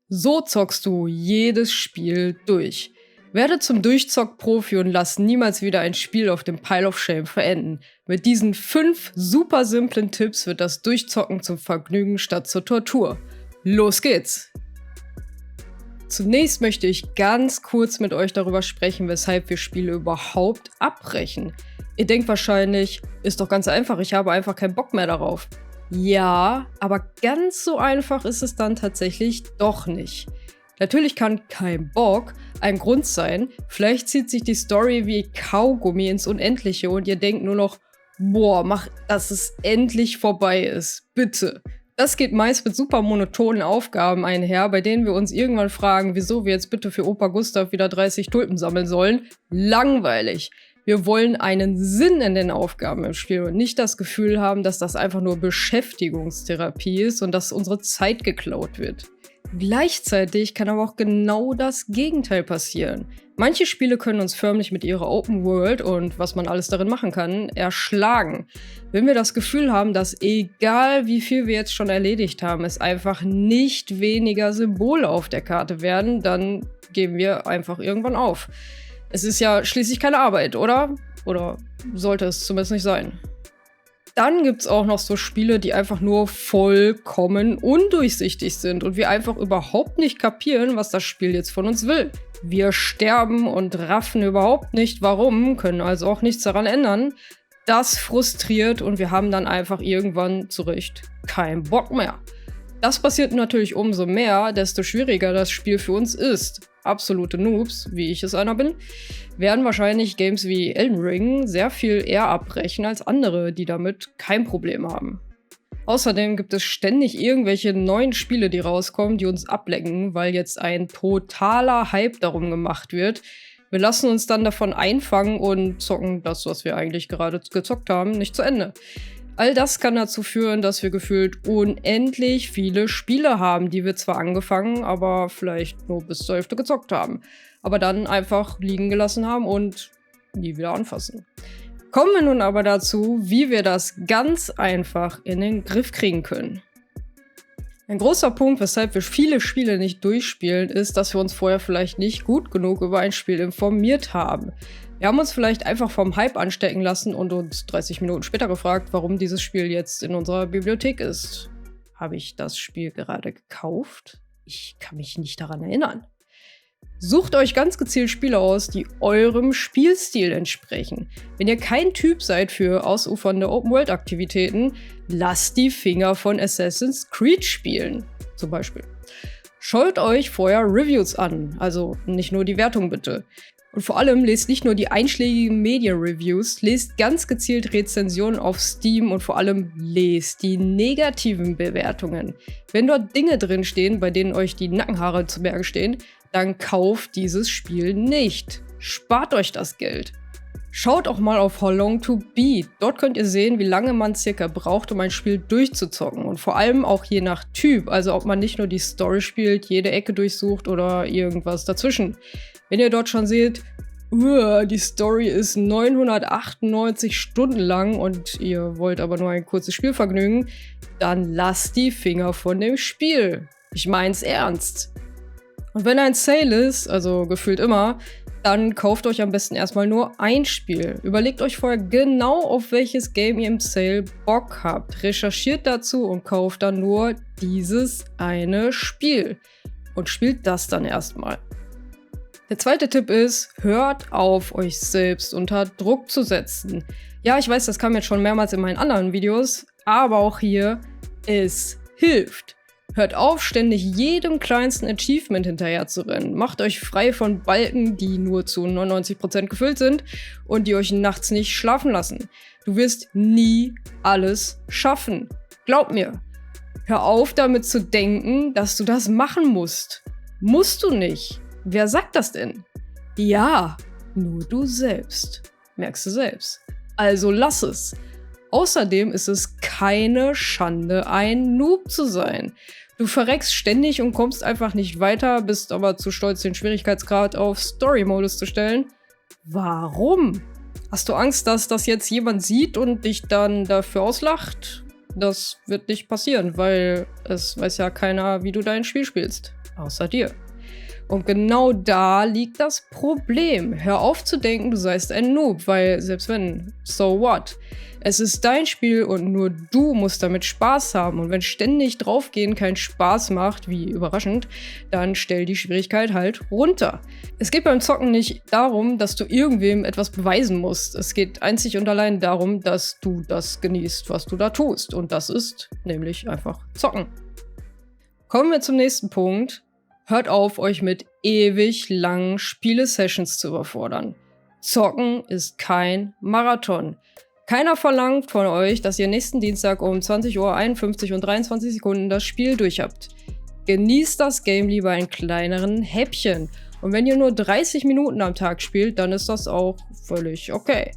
So zockst du jedes Spiel durch. Werde zum Durchzock-Profi und lass niemals wieder ein Spiel auf dem Pile of Shame verenden. Mit diesen 5 super simplen Tipps wird das Durchzocken zum Vergnügen statt zur Tortur. Los geht's! Zunächst möchte ich ganz kurz mit euch darüber sprechen, weshalb wir Spiele überhaupt abbrechen. Ihr denkt wahrscheinlich, ist doch ganz einfach, ich habe einfach keinen Bock mehr darauf. Ja, aber ganz so einfach ist es dann tatsächlich doch nicht. Natürlich kann kein Bock ein Grund sein, vielleicht zieht sich die Story wie Kaugummi ins Unendliche und ihr denkt nur noch, boah, mach, dass es endlich vorbei ist, bitte. Das geht meist mit super monotonen Aufgaben einher, bei denen wir uns irgendwann fragen, wieso wir jetzt bitte für Opa Gustav wieder 30 Tulpen sammeln sollen. Langweilig. Wir wollen einen Sinn in den Aufgaben im Spiel und nicht das Gefühl haben, dass das einfach nur Beschäftigungstherapie ist und dass unsere Zeit geklaut wird. Gleichzeitig kann aber auch genau das Gegenteil passieren. Manche Spiele können uns förmlich mit ihrer Open World und was man alles darin machen kann, erschlagen. Wenn wir das Gefühl haben, dass egal wie viel wir jetzt schon erledigt haben, es einfach nicht weniger Symbole auf der Karte werden, dann geben wir einfach irgendwann auf. Es ist ja schließlich keine Arbeit, oder? Oder sollte es zumindest nicht sein. Dann gibt's auch noch so Spiele, die einfach nur vollkommen undurchsichtig sind und wir einfach überhaupt nicht kapieren, was das Spiel jetzt von uns will. Wir sterben und raffen überhaupt nicht, warum, können also auch nichts daran ändern. Das frustriert und wir haben dann einfach irgendwann zu Recht keinen Bock mehr. Das passiert natürlich umso mehr, desto schwieriger das Spiel für uns ist. Absolute Noobs, wie ich es einer bin, werden wahrscheinlich Games wie Elden Ring sehr viel eher abbrechen als andere, die damit kein Problem haben. Außerdem gibt es ständig irgendwelche neuen Spiele, die rauskommen, die uns ablenken, weil jetzt ein totaler Hype darum gemacht wird. Wir lassen uns dann davon einfangen und zocken das, was wir eigentlich gerade gezockt haben, nicht zu Ende. All das kann dazu führen, dass wir gefühlt unendlich viele Spiele haben, die wir zwar angefangen, aber vielleicht nur bis zur Hälfte gezockt haben. Aber dann einfach liegen gelassen haben und nie wieder anfassen. Kommen wir nun aber dazu, wie wir das ganz einfach in den Griff kriegen können. Ein großer Punkt, weshalb wir viele Spiele nicht durchspielen, ist, dass wir uns vorher vielleicht nicht gut genug über ein Spiel informiert haben. Wir haben uns vielleicht einfach vom Hype anstecken lassen und uns 30 Minuten später gefragt, warum dieses Spiel jetzt in unserer Bibliothek ist. Habe ich das Spiel gerade gekauft? Ich kann mich nicht daran erinnern. Sucht euch ganz gezielt Spiele aus, die eurem Spielstil entsprechen. Wenn ihr kein Typ seid für ausufernde Open-World-Aktivitäten, lasst die Finger von Assassin's Creed spielen, zum Beispiel. Schaut euch vorher Reviews an, also nicht nur die Wertung bitte. Und vor allem lest nicht nur die einschlägigen Media-Reviews, lest ganz gezielt Rezensionen auf Steam und vor allem lest die negativen Bewertungen. Wenn dort Dinge drinstehen, bei denen euch die Nackenhaare zu Berge stehen, dann kauft dieses Spiel nicht. Spart euch das Geld. Schaut auch mal auf How Long to Beat. Dort könnt ihr sehen, wie lange man circa braucht, um ein Spiel durchzuzocken. Und vor allem auch je nach Typ, also ob man nicht nur die Story spielt, jede Ecke durchsucht oder irgendwas dazwischen. Wenn ihr dort schon seht, die Story ist 998 Stunden lang und ihr wollt aber nur ein kurzes Spielvergnügen, dann lasst die Finger von dem Spiel. Ich mein's ernst. Und wenn ein Sale ist, also gefühlt immer, dann kauft euch am besten erstmal nur ein Spiel. Überlegt euch vorher genau, auf welches Game ihr im Sale Bock habt. Recherchiert dazu und kauft dann nur dieses eine Spiel. Und spielt das dann erstmal. Der zweite Tipp ist, hört auf, euch selbst unter Druck zu setzen. Ja, ich weiß, das kam jetzt schon mehrmals in meinen anderen Videos, aber auch hier, es hilft. Hört auf, ständig jedem kleinsten Achievement hinterher zu rennen. Macht euch frei von Balken, die nur zu 99% gefüllt sind und die euch nachts nicht schlafen lassen. Du wirst nie alles schaffen. Glaub mir. Hör auf, damit zu denken, dass du das machen musst. Musst du nicht. Wer sagt das denn? Ja, nur du selbst. Merkst du selbst. Also lass es. Außerdem ist es keine Schande, ein Noob zu sein. Du verreckst ständig und kommst einfach nicht weiter, bist aber zu stolz, den Schwierigkeitsgrad auf Story-Modus zu stellen. Warum? Hast du Angst, dass das jetzt jemand sieht und dich dann dafür auslacht? das wird nicht passieren, weil es weiß ja keiner, wie du dein Spiel spielst, außer dir. Und genau da liegt das Problem. Hör auf zu denken, du seist ein Noob, weil selbst wenn, so what? Es ist dein Spiel und nur du musst damit Spaß haben. Und wenn ständig draufgehen keinen Spaß macht, wie überraschend, dann stell die Schwierigkeit halt runter. Es geht beim Zocken nicht darum, dass du irgendwem etwas beweisen musst. Es geht einzig und allein darum, dass du das genießt, was du da tust. Und das ist nämlich einfach Zocken. Kommen wir zum nächsten Punkt. Hört auf, euch mit ewig langen Spiele-Sessions zu überfordern. Zocken ist kein Marathon. Keiner verlangt von euch, dass ihr nächsten Dienstag um 20:51 und 23 Sekunden das Spiel durch habt. Genießt das Game lieber in kleineren Häppchen. Und wenn ihr nur 30 Minuten am Tag spielt, dann ist das auch völlig okay.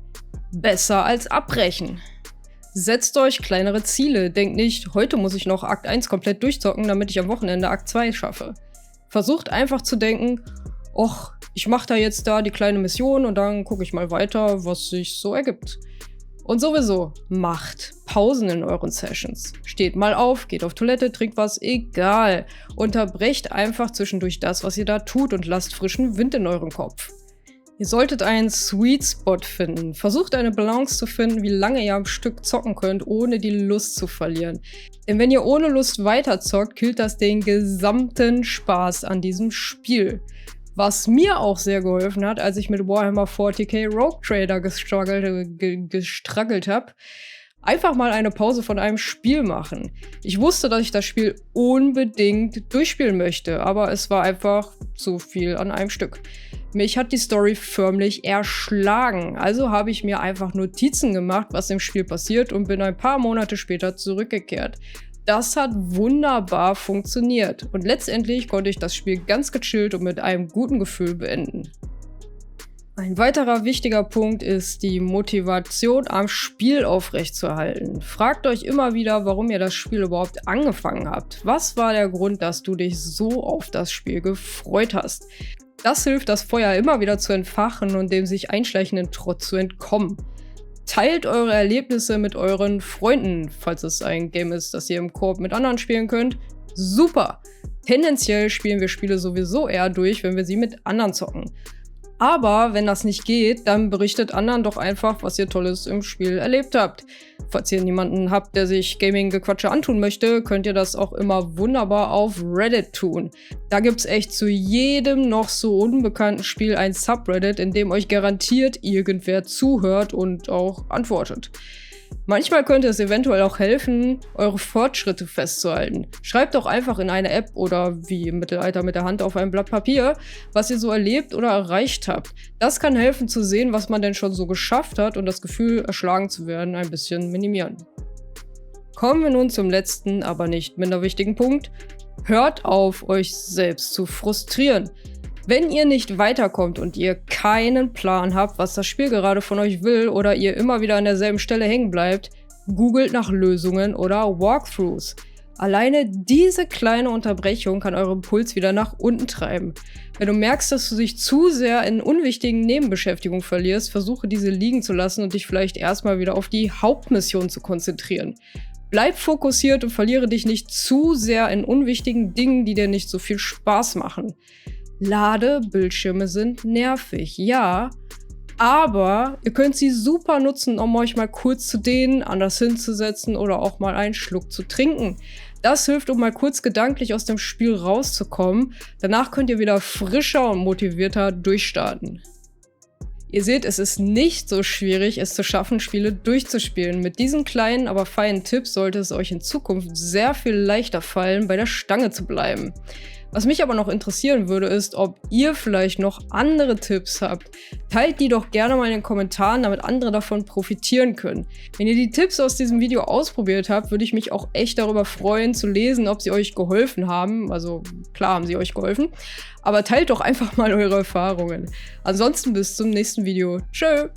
Besser als abbrechen. Setzt euch kleinere Ziele. Denkt nicht, heute muss ich noch Akt 1 komplett durchzocken, damit ich am Wochenende Akt 2 schaffe. Versucht einfach zu denken, och, ich mache da jetzt die kleine Mission und dann gucke ich mal weiter, was sich so ergibt. Und sowieso, macht Pausen in euren Sessions. Steht mal auf, geht auf Toilette, trinkt was, egal. Unterbrecht einfach zwischendurch das, was ihr da tut und lasst frischen Wind in euren Kopf. Ihr solltet einen Sweet Spot finden. Versucht eine Balance zu finden, wie lange ihr am Stück zocken könnt, ohne die Lust zu verlieren. Denn wenn ihr ohne Lust weiterzockt, killt das den gesamten Spaß an diesem Spiel. Was mir auch sehr geholfen hat, als ich mit Warhammer 40k Rogue Trader gestruggelt habe, einfach mal eine Pause von einem Spiel machen. Ich wusste, dass ich das Spiel unbedingt durchspielen möchte, aber es war einfach zu viel an einem Stück. Mich hat die Story förmlich erschlagen, also habe ich mir einfach Notizen gemacht, was im Spiel passiert und bin ein paar Monate später zurückgekehrt. Das hat wunderbar funktioniert und letztendlich konnte ich das Spiel ganz gechillt und mit einem guten Gefühl beenden. Ein weiterer wichtiger Punkt ist, die Motivation am Spiel aufrechtzuerhalten. Fragt euch immer wieder, warum ihr das Spiel überhaupt angefangen habt. Was war der Grund, dass du dich so auf das Spiel gefreut hast? Das hilft, das Feuer immer wieder zu entfachen und dem sich einschleichenden Trotz zu entkommen. Teilt eure Erlebnisse mit euren Freunden, falls es ein Game ist, das ihr im Koop mit anderen spielen könnt. Super! Tendenziell spielen wir Spiele sowieso eher durch, wenn wir sie mit anderen zocken. Aber wenn das nicht geht, dann berichtet anderen doch einfach, was ihr Tolles im Spiel erlebt habt. Falls ihr niemanden habt, der sich Gaming-Gequatsche antun möchte, könnt ihr das auch immer wunderbar auf Reddit tun. Da gibt's echt zu jedem noch so unbekannten Spiel ein Subreddit, in dem euch garantiert irgendwer zuhört und auch antwortet. Manchmal könnte es eventuell auch helfen, eure Fortschritte festzuhalten. Schreibt doch einfach in eine App oder wie im Mittelalter mit der Hand auf ein Blatt Papier, was ihr so erlebt oder erreicht habt. Das kann helfen zu sehen, was man denn schon so geschafft hat und das Gefühl, erschlagen zu werden, ein bisschen minimieren. Kommen wir nun zum letzten, aber nicht minder wichtigen Punkt. Hört auf, euch selbst zu frustrieren. Wenn ihr nicht weiterkommt und ihr keinen Plan habt, was das Spiel gerade von euch will oder ihr immer wieder an derselben Stelle hängen bleibt, googelt nach Lösungen oder Walkthroughs. Alleine diese kleine Unterbrechung kann euren Puls wieder nach unten treiben. Wenn du merkst, dass du dich zu sehr in unwichtigen Nebenbeschäftigungen verlierst, versuche diese liegen zu lassen und dich vielleicht erstmal wieder auf die Hauptmission zu konzentrieren. Bleib fokussiert und verliere dich nicht zu sehr in unwichtigen Dingen, die dir nicht so viel Spaß machen. Ladebildschirme sind nervig, ja, aber ihr könnt sie super nutzen, um euch mal kurz zu dehnen, anders hinzusetzen oder auch mal einen Schluck zu trinken. Das hilft, um mal kurz gedanklich aus dem Spiel rauszukommen. Danach könnt ihr wieder frischer und motivierter durchstarten. Ihr seht, es ist nicht so schwierig, es zu schaffen, Spiele durchzuspielen. Mit diesen kleinen, aber feinen Tipps sollte es euch in Zukunft sehr viel leichter fallen, bei der Stange zu bleiben. Was mich aber noch interessieren würde, ist, ob ihr vielleicht noch andere Tipps habt. Teilt die doch gerne mal in den Kommentaren, damit andere davon profitieren können. Wenn ihr die Tipps aus diesem Video ausprobiert habt, würde ich mich auch echt darüber freuen, zu lesen, ob sie euch geholfen haben. Also klar haben sie euch geholfen, aber teilt doch einfach mal eure Erfahrungen. Ansonsten bis zum nächsten Video. Tschö!